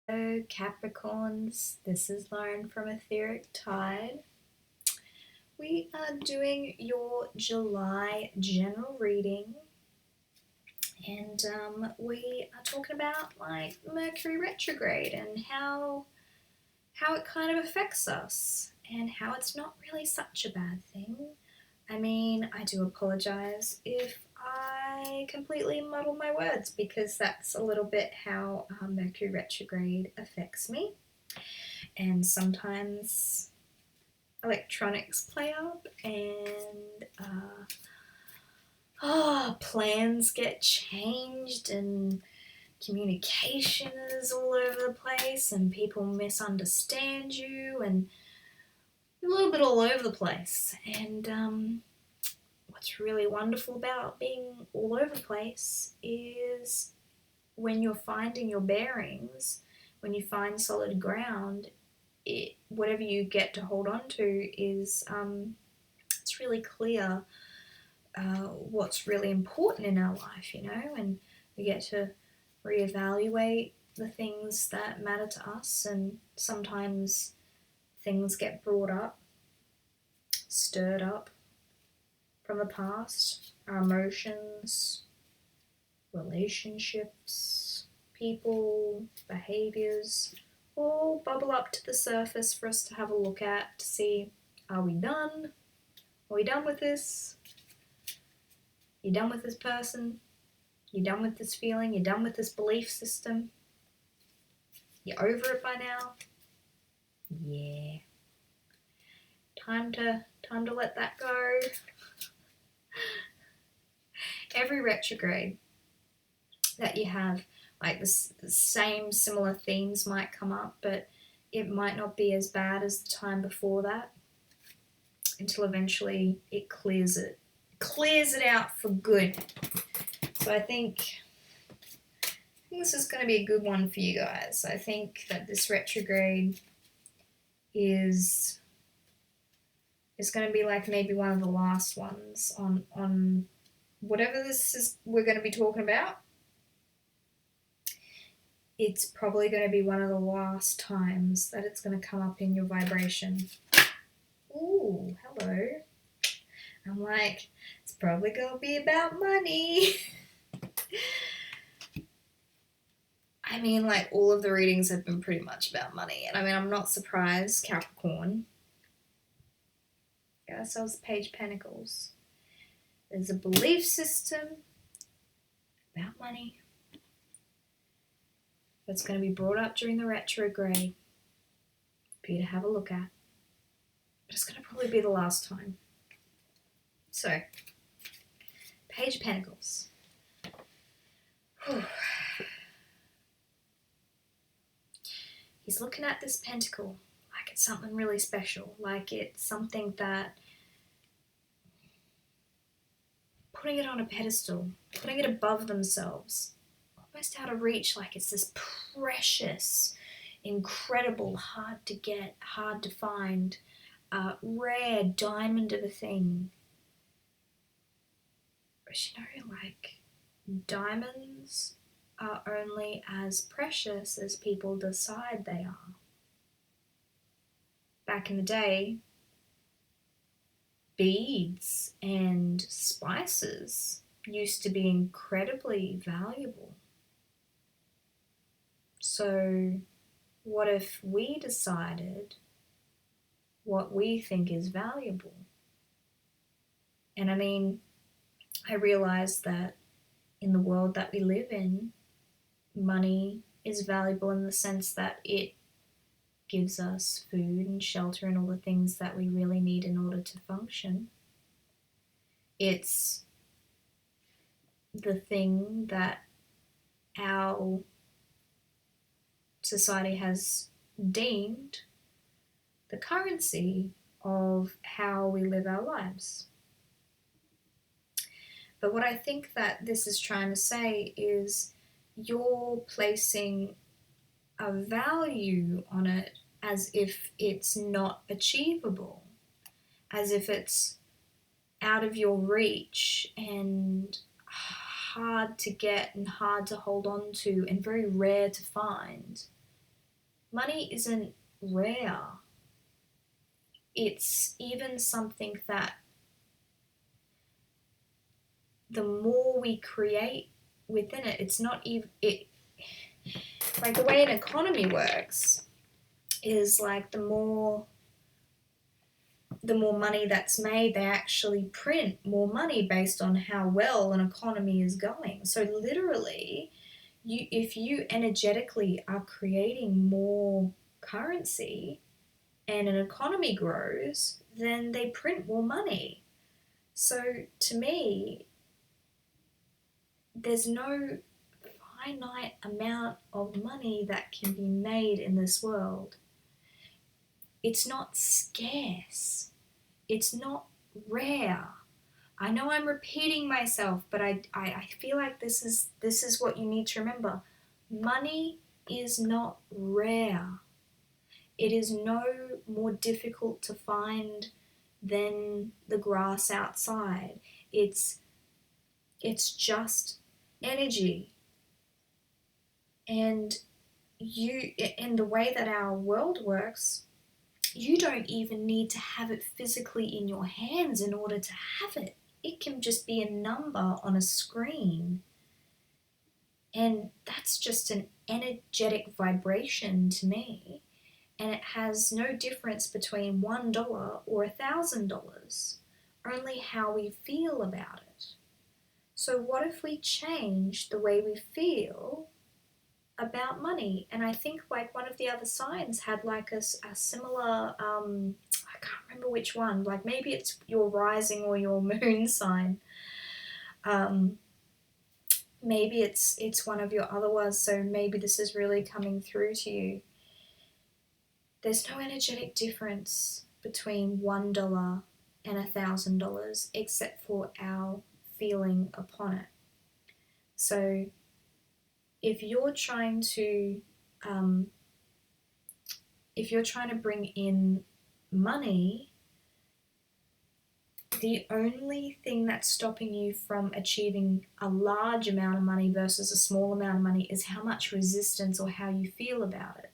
Hello Capricorns, this is Lauren from Etheric Tide. We are doing your July general reading, and we are talking about like Mercury retrograde and how it kind of affects us and how it's not really such a bad thing. I mean, I do apologize if I completely muddle my words because that's a little bit how Mercury retrograde affects me. And sometimes electronics play up and plans get changed and communication is all over the place and people misunderstand you and a little bit all over the place. And what's really wonderful about being all over the place is when you're finding your bearings, when you find solid ground, whatever you get to hold on to is it's really clear what's really important in our life, and we get to reevaluate the things that matter to us, and sometimes things get brought up, stirred up from the past, our emotions, relationships, people, behaviors, all bubble up to the surface for us to have a look at to see, are we done? Are we done with this? You done with this person? You done with this feeling? You done with this belief system? You over it by now? Yeah. Time to let that go. Every retrograde that you have, like the same similar themes might come up, but it might not be as bad as the time before that until eventually it clears it out for good. So I think this is going to be a good one for you guys. I think that this retrograde is going to be like maybe one of the last ones on whatever this is we're going to be talking about. It's probably going to be one of the last times that it's going to come up in your vibration. Ooh, hello. I'm like, it's probably going to be about money. I mean, like, all of the readings have been pretty much about money. And I mean, I'm not surprised, Capricorn. Yeah, so it's the Page of Pentacles. There's a belief system about money that's going to be brought up during the retrograde for you to have a look at. But it's going to probably be the last time. So, Page of Pentacles. Whew. He's looking at this pentacle like it's something really special, like it's something that, putting it on a pedestal, putting it above themselves, almost out of reach, like it's this precious, incredible, hard to get, hard to find, rare diamond of a thing. But like, diamonds are only as precious as people decide they are. Back in the day, beads and spices used to be incredibly valuable. So what if we decided what we think is valuable? And I mean, I realize that in the world that we live in, money is valuable in the sense that it gives us food and shelter and all the things that we really need in order to function. It's the thing that our society has deemed the currency of how we live our lives. But what I think that this is trying to say is you're placing a value on it as if it's not achievable, as if it's out of your reach and hard to get and hard to hold on to and very rare to find. money isn't rare. It's even something that the more we create within it, it's not even, like the way an economy works is like the more money that's made, they actually print more money based on how well an economy is going. So literally, if you energetically are creating more currency and an economy grows, then they print more money. So to me, there's no finite amount of money that can be made in this world. It's not scarce. It's not rare. I know I'm repeating myself, but I feel like this is what you need to remember. Money is not rare. It is no more difficult to find than the grass outside. It's just energy. And in the way that our world works, you don't even need to have it physically in your hands in order to have it. It can just be a number on a screen. And that's just an energetic vibration to me. And it has no difference between $1 or $1,000, only how we feel about it. So what if we change the way we feel about money? And I think like one of the other signs had like a similar, I can't remember which one, like maybe it's your rising or your moon sign. Maybe it's one of your other ones, so maybe this is really coming through to you. There's no energetic difference between $1 and $1,000 except for our feeling upon it. So if you're trying to bring in money, the only thing that's stopping you from achieving a large amount of money versus a small amount of money is how much resistance or how you feel about it.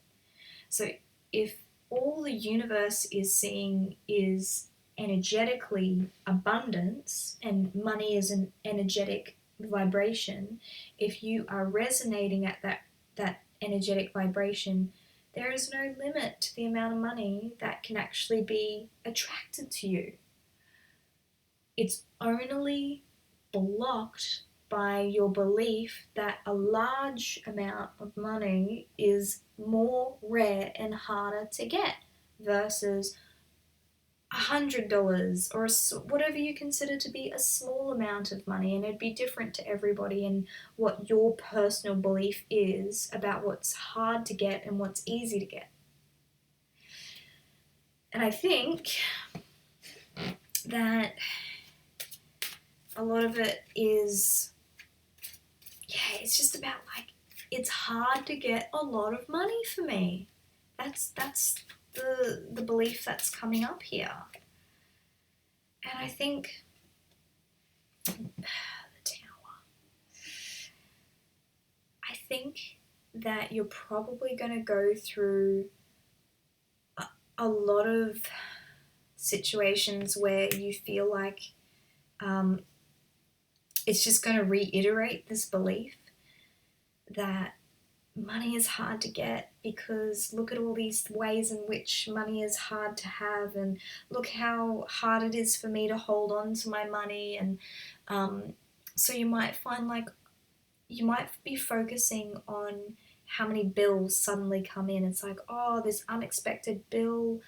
So if all the universe is seeing is energetically abundance, and money is an energetic vibration, if you are resonating at that energetic vibration, there is no limit to the amount of money that can actually be attracted to you. It's only blocked by your belief that a large amount of money is more rare and harder to get versus $100 or whatever you consider to be a small amount of money. And it'd be different to everybody and what your personal belief is about what's hard to get and what's easy to get. And I think that a lot of it is, it's just about like, it's hard to get a lot of money for me. That's the belief that's coming up here. And I think the Tower. I think that you're probably going to go through a lot of situations where you feel like it's just going to reiterate this belief that money is hard to get, because look at all these ways in which money is hard to have, and look how hard it is for me to hold on to my money. And so you might find like you might be focusing on how many bills suddenly come in. It's like, oh, this unexpected bill,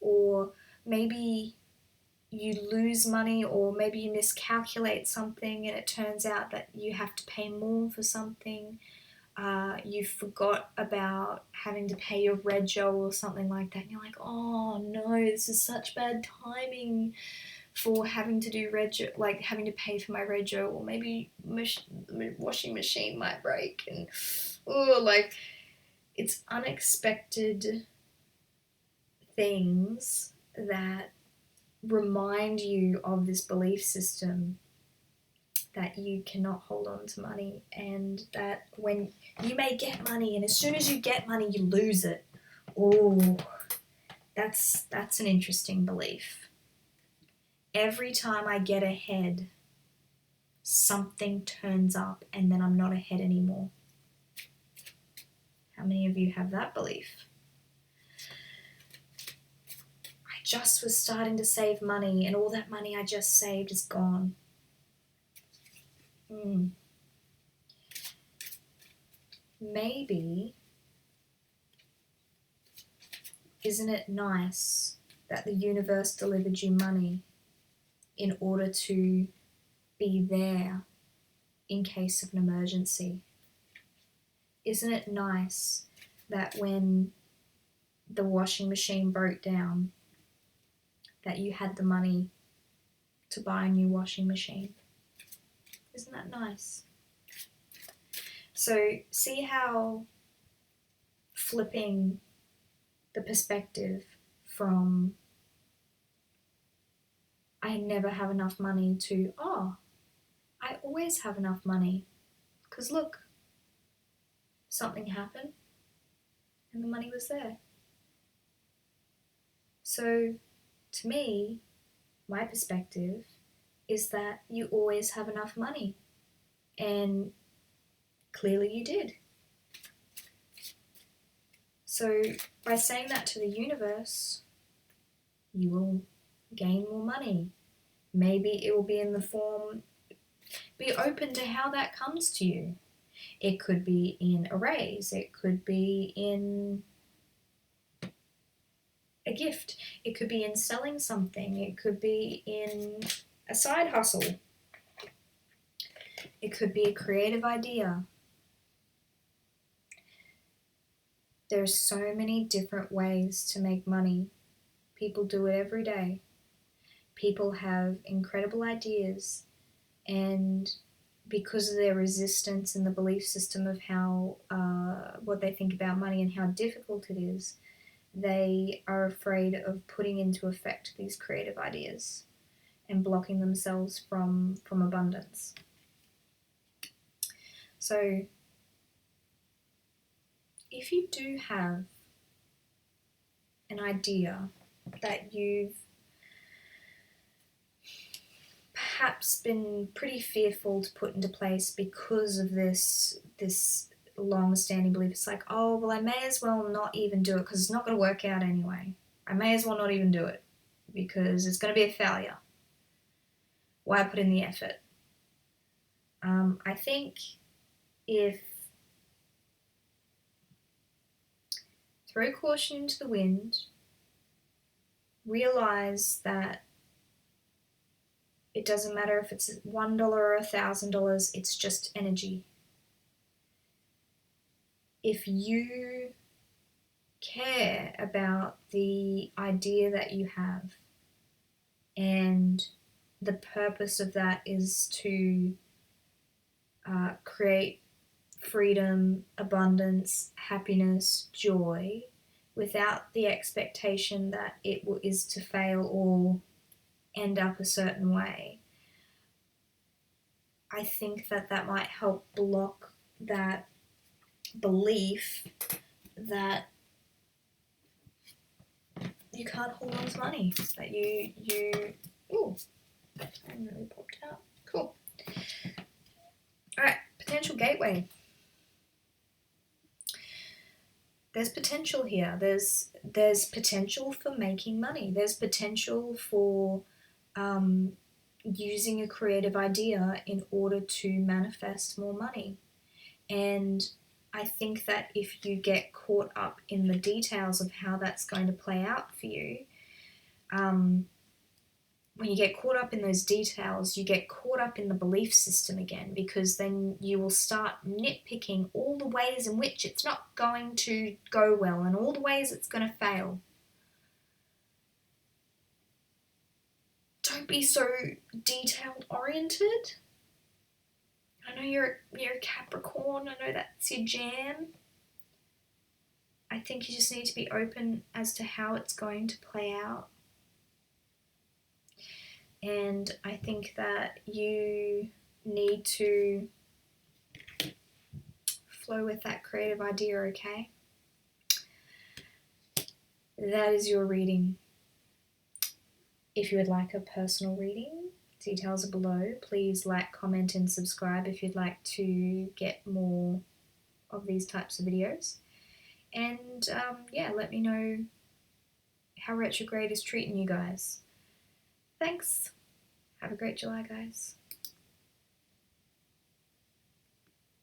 or maybe you lose money, or maybe you miscalculate something and it turns out that you have to pay more for something. You forgot about having to pay your rego or something like that, and you're like, oh no, this is such bad timing for having to do rego, like having to pay for my rego, or maybe the washing machine might break, and like it's unexpected things that remind you of this belief system. that you cannot hold on to money, and that when you may get money, and as soon as you get money, you lose it. Oh, that's an interesting belief. Every time I get ahead, something turns up and then I'm not ahead anymore. How many of you have that belief? I just was starting to save money and all that money I just saved is gone. Maybe, isn't it nice that the universe delivered you money in order to be there in case of an emergency? Isn't it nice that when the washing machine broke down, that you had the money to buy a new washing machine? Isn't that nice? So see how flipping the perspective from I never have enough money to, oh, I always have enough money. Because look, something happened and the money was there. So to me, my perspective is that you always have enough money. And clearly you did. So by saying that to the universe, you will gain more money. Maybe it will be in the form, be open to how that comes to you. It could be in a raise, it could be in a gift, it could be in selling something, it could be in a side hustle, it could be a creative idea. There's so many different ways to make money. People do it every day. People have incredible ideas, and because of their resistance and the belief system of how what they think about money and how difficult it is, they are afraid of putting into effect these creative ideas and blocking themselves from abundance. So if you do have an idea that you've perhaps been pretty fearful to put into place because of this long-standing belief, it's like, oh, well, I may as well not even do it because it's not going to work out anyway. I may as well not even do it because it's going to be a failure. Why put in the effort? I think if throw caution into the wind, realize that it doesn't matter if it's $1 or $1,000, it's just energy. If you care about the idea that you have and the purpose of that is to create freedom, abundance, happiness, joy, without the expectation that it is to fail or end up a certain way, I think that might help block that belief that you can't hold on to money, that you ooh, that really popped out. Cool. Alright, potential gateway. There's potential here. There's potential for making money. There's potential for using a creative idea in order to manifest more money. And I think that if you get caught up in the details of how that's going to play out for you, when you get caught up in those details, you get caught up in the belief system again, because then you will start nitpicking all the ways in which it's not going to go well and all the ways it's going to fail. Don't be so detailed oriented. I know you're a Capricorn, I know that's your jam. I think you just need to be open as to how it's going to play out. And I think that you need to flow with that creative idea, okay? That is your reading. If you would like a personal reading, details are below. Please like, comment, and subscribe if you'd like to get more of these types of videos. And yeah, let me know how retrograde is treating you guys. Thanks. Have a great July, guys.